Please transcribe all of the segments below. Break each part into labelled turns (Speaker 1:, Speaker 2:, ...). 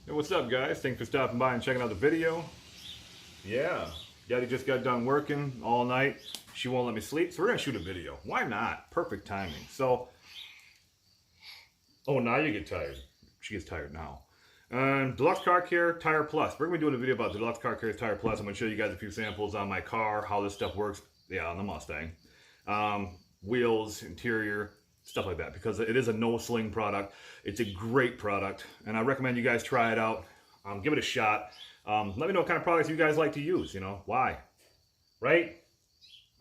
Speaker 1: Hey, what's up, guys? Thanks for stopping by and checking out the video. Yeah, Daddy just got done working all night. She won't let me sleep, so we're gonna shoot a video. Why not? Perfect timing. So, oh, now you get tired. She gets tired now. Deluxe Car Care Tire Plus. We're gonna be doing a video about Deluxe Car Care Tire Plus. I'm gonna show you guys a few samples on my car, how this stuff works. Yeah, on the Mustang. Wheels, interior, stuff like that, because it is a no sling product. It's a great product, and I recommend you guys try it out. Give it a shot. Let me know what kind of products you guys like to use. You know why, right?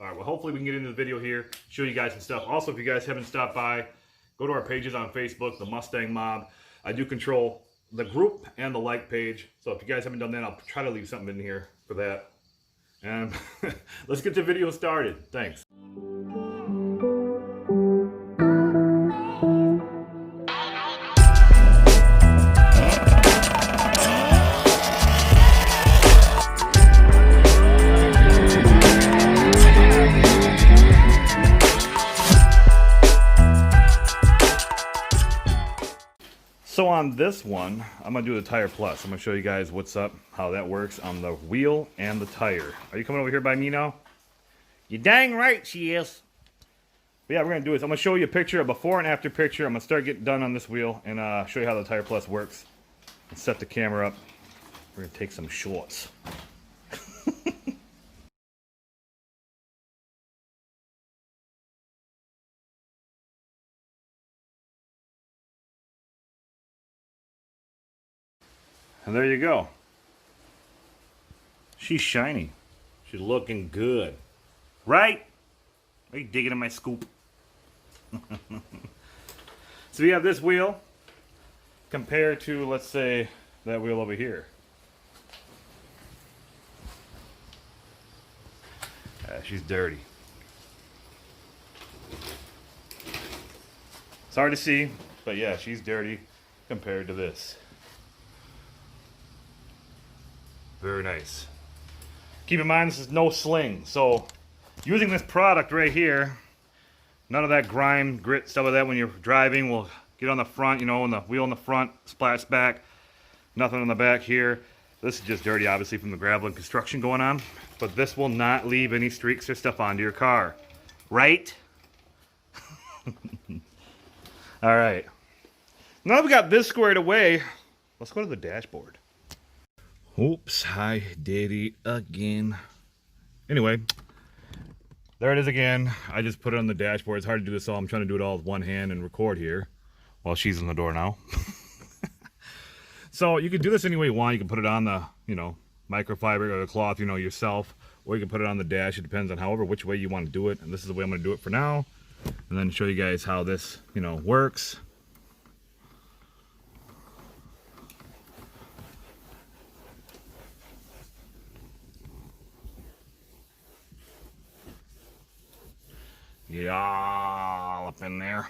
Speaker 1: All right. Well, hopefully we can get into the video here, show you guys some stuff. Also, if you guys haven't stopped by, go to our pages on Facebook, the Mustang Mob. I do control the group and the like page, so if you guys haven't done that, I'll try to leave something in here for that. And let's get the video started. Thanks. So on this one, I'm gonna do the Tire Plus. I'm gonna show you guys what's up, how that works on the wheel and the tire. Are you coming over here by me now? You dang right she is. But yeah, we're gonna do this. I'm gonna show you a picture, a before and after picture. I'm gonna start getting done on this wheel and show you how the Tire Plus works. And set the camera up. We're gonna take some shots. And there you go. She's shiny. She's looking good. Right? Are you digging in my scoop? So we have this wheel compared to, let's say, that wheel over here. She's dirty. It's hard to see, but yeah, she's dirty compared to this. Very nice. Keep in mind, this is no sling. So, using this product right here, none of that grime, grit, stuff like that when you're driving will get on the front, you know, on the wheel in the front, splash back. Nothing on the back here. This is just dirty, obviously, from the gravel and construction going on. But this will not leave any streaks or stuff onto your car. Right? Alright. Now that we got this squared away, let's go to the dashboard. Oops, I did it again. Anyway, there it is again. I just put it on the dashboard. It's hard to do this all. I'm trying to do it all with one hand and record here while she's in the door now. So you can do this any way you want. You can put it on the, you know, microfiber or the cloth, you know, yourself, or you can put it on the dash. It depends on however, which way you want to do it. And this is the way I'm going to do it for now. And then show you guys how this, you know, works. Get all up in there.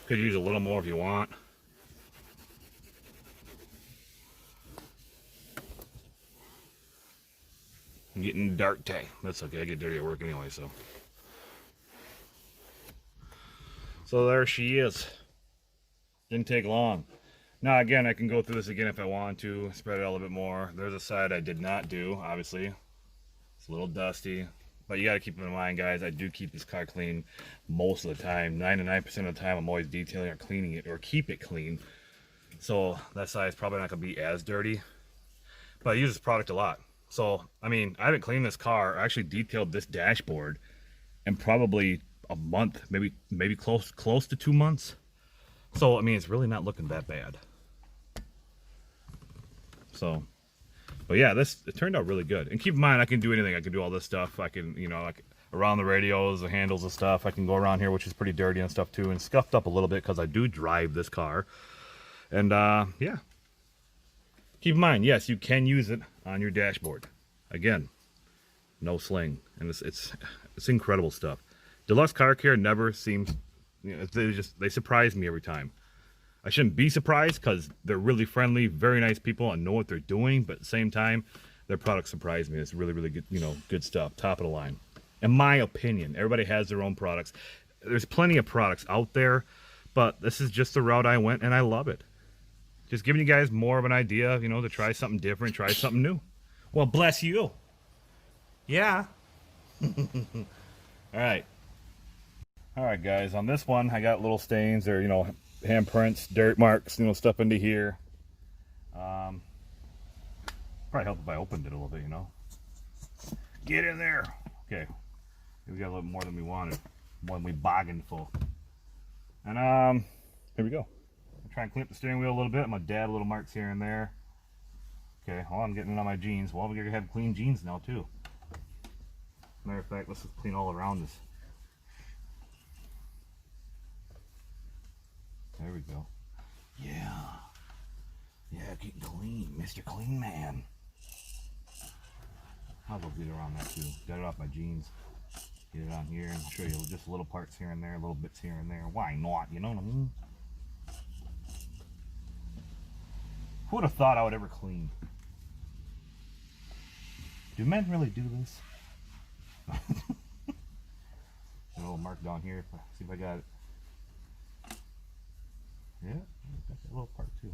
Speaker 1: Could use a little more if you want. I'm getting dirty. That's okay, I get dirty at work anyway, so. So there she is. Didn't take long. Now again, I can go through this again if I want to, spread it out a little bit more. There's a side I did not do, obviously. It's a little dusty, but you got to keep in mind, guys, I do keep this car clean most of the time. 99% of the time, I'm always detailing or cleaning it or keep it clean. So that side is probably not going to be as dirty, but I use this product a lot. So, I mean, I haven't cleaned this car, I actually detailed this dashboard in probably a month, maybe close to 2 months. So, I mean, it's really not looking that bad. So, but yeah, it turned out really good. And keep in mind, I can do anything. I can do all this stuff. I can, you know, like around the radios, the handles and stuff. I can go around here, which is pretty dirty and stuff too, and scuffed up a little bit because I do drive this car. And yeah. Keep in mind, yes, you can use it on your dashboard. Again, no sling. And it's incredible stuff. Deluxe Car Care never seems, you know, they surprise me every time. I shouldn't be surprised because they're really friendly, very nice people and know what they're doing, but at the same time, their products surprise me. It's really, really good, you know, good stuff, top of the line. In my opinion, everybody has their own products. There's plenty of products out there, But this is just the route I went, and I love it. Just giving you guys more of an idea, you know, to try something different, try something new. Well, bless you. Yeah. All right. All right, guys. On this one, I got little stains or, you know, handprints, dirt marks, you know, stuff into here. Probably help if I opened it a little bit, you know. Get in there. Okay. We got a little more than we wanted. More than we bargained for. And here we go. I'm trying to clean up the steering wheel a little bit. I'm gonna dab little marks here and there. Okay, hold on, I'm getting it on my jeans. Well, we're gonna have clean jeans now too. Matter of fact, let's just clean all around this. There we go. Yeah. Yeah, keep clean, Mr. Clean Man. I'll go get around that too. Got it off my jeans. Get it on here and show you just little parts here and there, little bits here and there. Why not? You know what I mean? Who would have thought I would ever clean? Do men really do this? A little mark down here. See if I got it. Yeah, got that little part too.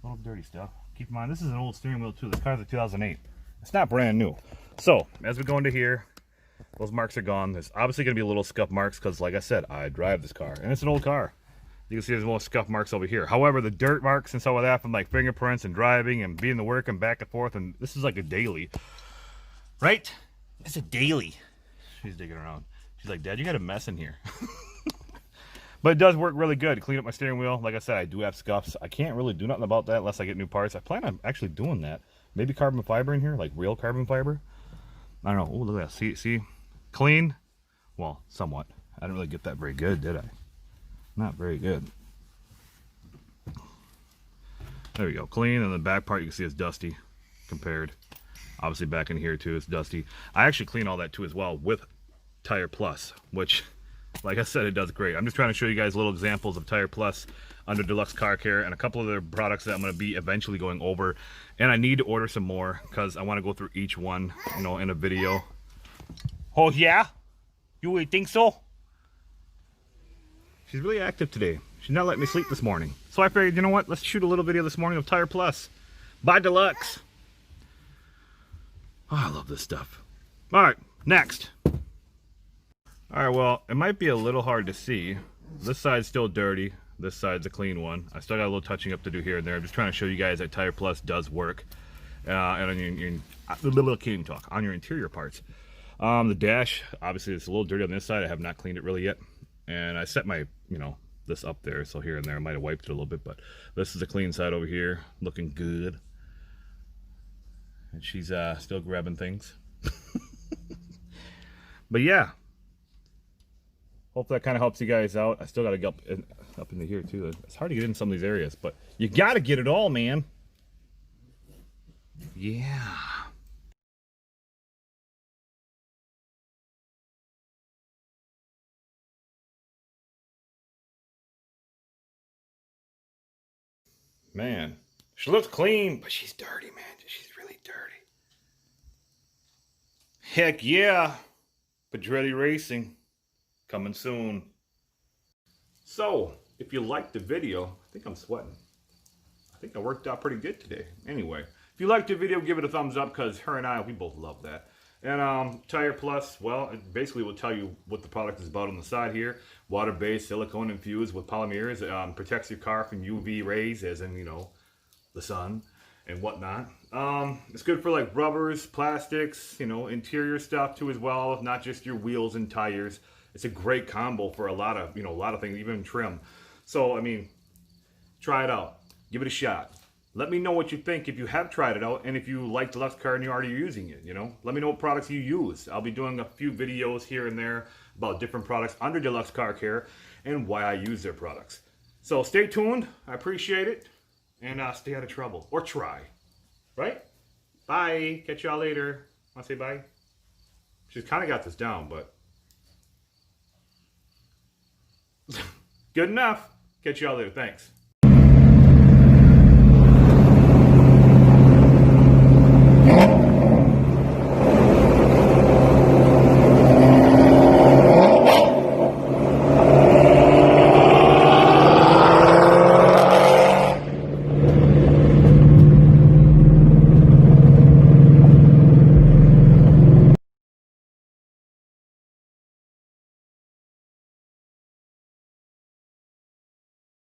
Speaker 1: A little dirty stuff. Keep in mind, this is an old steering wheel too. This car's a 2008. It's not brand new. So, as we go into here, those marks are gone. There's obviously going to be a little scuff marks because, like I said, I drive this car. And it's an old car. You can see there's little scuff marks over here. However, the dirt marks and stuff like that from like fingerprints and driving and being to work and back and forth. And this is like a daily. Right? It's a daily. She's digging around. She's like, Dad, you got a mess in here. But it does work really good to clean up my steering wheel. Like I said, I do have scuffs. I can't really do nothing about that unless I get new parts. I plan on actually doing that. Maybe carbon fiber in here, like real carbon fiber. I don't know. Oh, look at that. See? Clean? Well, somewhat. I didn't really get that very good, did I? Not very good. There we go. Clean, and the back part you can see is dusty compared. Obviously back in here too, it's dusty. I actually clean all that too as well with Tire Plus, which, like I said, it does great. I'm just trying to show you guys little examples of Tire Plus under Deluxe Car Care and a couple of the products that I'm going to be eventually going over. And I need to order some more because I want to go through each one, you know, in a video. Oh yeah? You really think so? She's really active today. She's not letting me sleep this morning. So I figured, you know what? Let's shoot a little video this morning of Tire Plus by Deluxe. Oh, I love this stuff. All right, next. All right, well, it might be a little hard to see. This side's still dirty. This side's a clean one. I still got a little touching up to do here and there. I'm just trying to show you guys that Tire Plus does work. And on your interior parts. The dash, obviously, it's a little dirty on this side. I have not cleaned it really yet. And I set my, you know, this up there. So here and there, I might have wiped it a little bit. But this is a clean side over here. Looking good. And she's still grabbing things. But yeah. Hope that kind of helps you guys out. I still got to get up into here too. It's hard to get in some of these areas, but you got to get it all, man. Yeah. Man, she looks clean, but she's dirty, man. She's really dirty. Heck yeah. Pedretti Racing. Coming soon. So, if you liked the video, I think I'm sweating. I think I worked out pretty good today. Anyway, if you liked the video, give it a thumbs up because her and I, we both love that. And Tire Plus, well, it basically will tell you what the product is about on the side here. Water-based, silicone infused with polymers. Protects your car from UV rays, as in, you know, the sun and whatnot. It's good for like rubbers, plastics, you know, interior stuff too as well, not just your wheels and tires. It's a great combo for a lot of, you know, a lot of things, even trim. So, I mean, try it out. Give it a shot. Let me know what you think if you have tried it out and if you like Deluxe Car and you're already using it, you know. Let me know what products you use. I'll be doing a few videos here and there about different products under Deluxe Car Care and why I use their products. So stay tuned. I appreciate it. And stay out of trouble. Or try. Right? Bye. Catch y'all later. Want to say bye? She's kind of got this down, but... Good enough. Catch y'all later. Thanks.